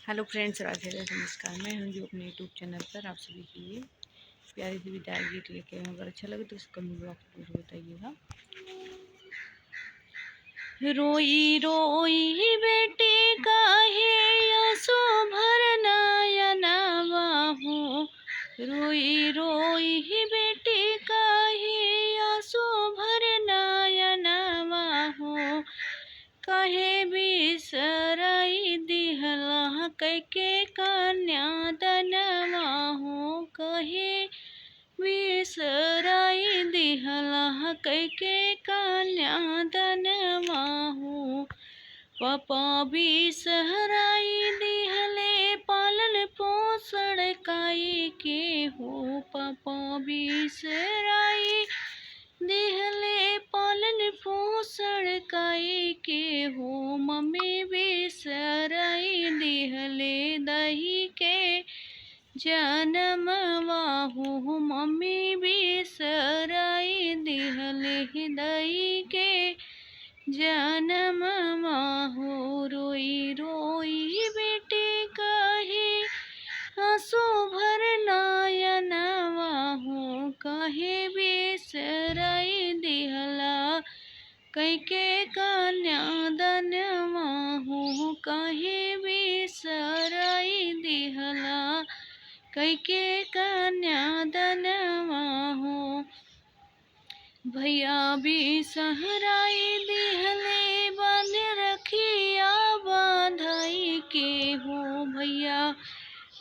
Hello friends, Radhe Radhe, नमस्कार। मैं हूं जो अपने यूट्यूब चैनल पर आप सभी के लिए प्यारी सी विदाई गीत लेके आए। अगर अच्छा लगे तो उसका कमेंट बॉक्स में जरूर बताइएगा। रोई रोई बेटी काहे आंसू भर नयनवा हो। रोई रोई बेटी काहे आंसू भर नयनवा हो। काहे बिसराई दिहला कैके कन्यादानवा हो। काहे बिसराई दिहला कैके कन्यादानवा हो। पापा बिसराई दिहले पालन पोषण काई के हो। पापा बिसराई दिहले पालन पोषण काई के हो। मम्मी बिसराई दिहले दही के जनमवा हो। मम्मी बिसराई दिहले दही के जनमवा हो। रोई रोई बेटी काहे आंसू भर नयनवा हो। काहे बिसराई दिहला कैके कन्यादानवा हो। काहे बिसराई दिहला कैके कन्यादानवा हो। भैया बिसराई दिहले बांध रखिया बांधाई के हो। भैया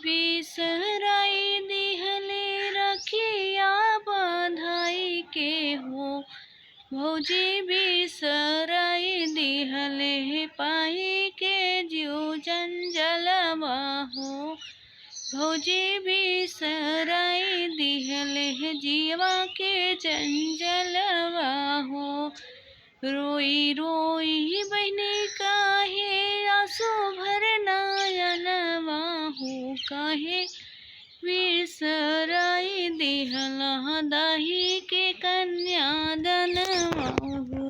बिसराई दिहले रखिया बांधाई के हो। भौजी बिसराई दिहले पाई के जीव जंजलवा हो। भौजी बिसराई दिहले जीवा के जंजलवा हो। रोई रोई बहनी काहे आंसू भर नयनवा हो। काहे बिसराई दिहला दाही के कन्यादानवा हो।